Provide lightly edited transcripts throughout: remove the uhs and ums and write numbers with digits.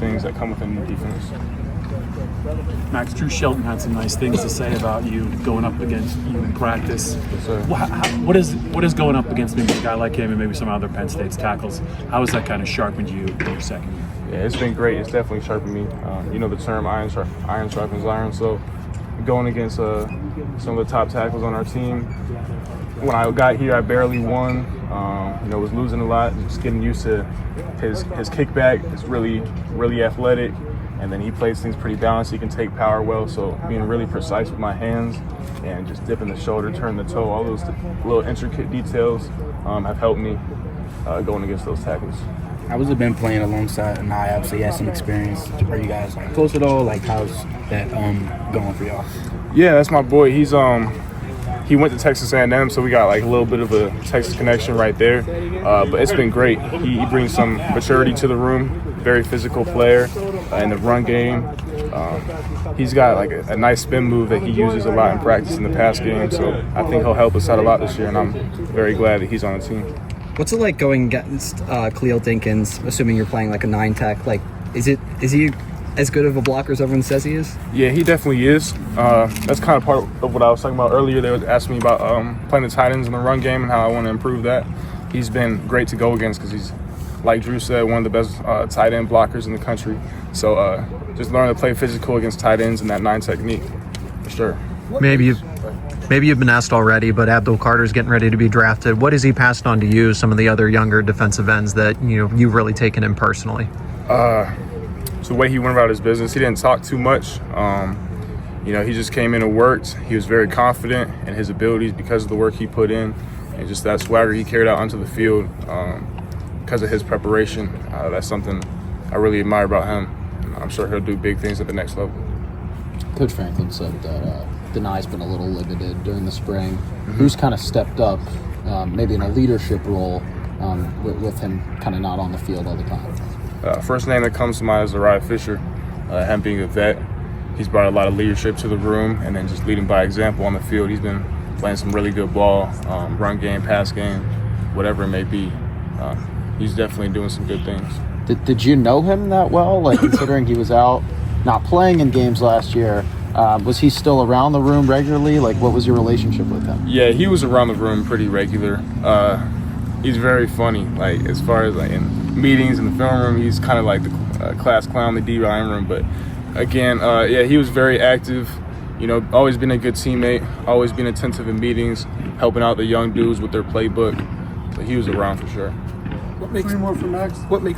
things that come with a new defense. Max, Drew Shelton had some nice things to say about you going up against you in practice. Yes, sir. What is going up against maybe a guy like him and maybe some other Penn State's tackles? How has that kind of sharpened you in your second year? Yeah, it's been great. It's definitely sharpened me. You know the term iron sharpens iron. So going against some of the top tackles on our team, when I got here, I barely won. You know, was losing a lot. Just getting used to his kickback. It's really athletic, and then he plays things pretty balanced. He can take power well. So being really precise with my hands and just dipping the shoulder, turning the toe, all those little intricate details have helped me going against those tackles. How has it been playing alongside Nittany? Obviously, you had some experience. Are you guys close at all? Like, how's that going for y'all? Yeah, that's my boy. He went to Texas A&M, so we got like a little bit of a Texas connection right there. But it's been great. He brings some maturity to the room. Very physical player in the run game. He's got like a nice spin move that he uses a lot in practice in the pass game. So I think he'll help us out a lot this year, and I'm very glad that he's on the team. What's it like going against Cael Dinkins, assuming you're playing like a 9-tech? Like, is he as good of a blocker as everyone says he is? Yeah, he definitely is. That's kind of part of what I was talking about earlier. They were asking me about playing the tight ends in the run game and how I want to improve that. He's been great to go against because he's, like Drew said, one of the best tight end blockers in the country. So just learn to play physical against tight ends and that 9 technique, for sure. Maybe you've been asked already, but Abdul Carter's getting ready to be drafted. What has he passed on to you, some of the other younger defensive ends that you've really taken in personally? So the way he went about his business, he didn't talk too much. He just came in and worked. He was very confident in his abilities because of the work he put in, and just that swagger he carried out onto the field because of his preparation. That's something I really admire about him. I'm sure he'll do big things at the next level. Coach Franklin said that Nittany's been a little limited during the spring. Who's kind of stepped up, maybe in a leadership role, with him kind of not on the field all the time? First name that comes to mind is Uriah Fisher. Him being a vet, he's brought a lot of leadership to the room, and then just leading by example on the field. He's been playing some really good ball, run game, pass game, whatever it may be. He's definitely doing some good things. Did you know him that well? Like, considering he was out not playing in games last year, was he still around the room regularly? Like, what was your relationship with him? Yeah, he was around the room pretty regular. He's very funny. Like, as far as like in meetings in the film room, he's kind of like the class clown, the D-line room. But again, he was very active. Always been a good teammate, always been attentive in meetings, helping out the young dudes with their playbook. So he was around for sure. What makes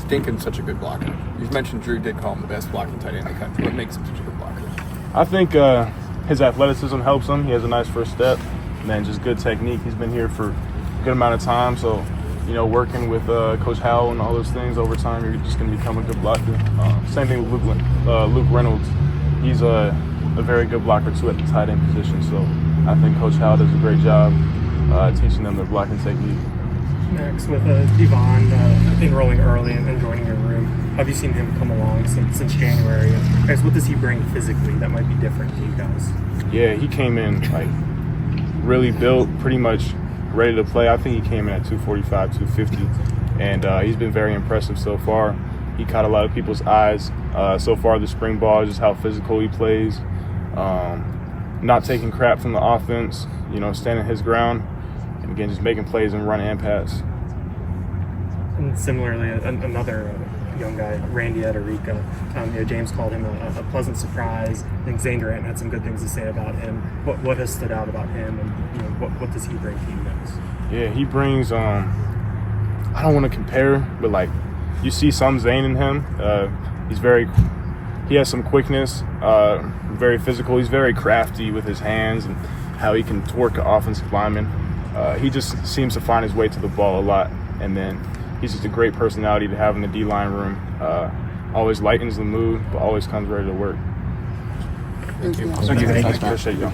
Dinkins such a good blocker? You've mentioned Drew did call him the best blocking tight end in the country. What makes him such a good blocker? I think his athleticism helps him. He has a nice first step, and then just good technique. He's been here for a good amount of time, so working with Coach Howell and all those things over time, you're just going to become a good blocker. Same thing with Luke Reynolds. He's a very good blocker too at the tight end position. So I think Coach Howell does a great job teaching them their blocking technique. Max, with Devon enrolling early and joining your room, have you seen him come along since January? And guys, what does he bring physically that might be different to you guys? Yeah, he came in like really built, pretty much ready to play. I think he came in at 245, 250, and he's been very impressive so far. He caught a lot of people's eyes so far this spring ball, just how physical he plays, not taking crap from the offense, standing his ground. And again, just making plays and run and pass. And similarly, another young guy, Randy Adarica, James called him a pleasant surprise. I think Zane Durant had some good things to say about him. What has stood out about him, and what does he bring to you guys? Yeah, he brings. I don't want to compare, but like you see some Zane in him. He has some quickness, very physical. He's very crafty with his hands and how he can work an offensive lineman. He just seems to find his way to the ball a lot, and then he's just a great personality to have in the D-line room. Always lightens the mood, but always comes ready to work. Thank you. Appreciate you.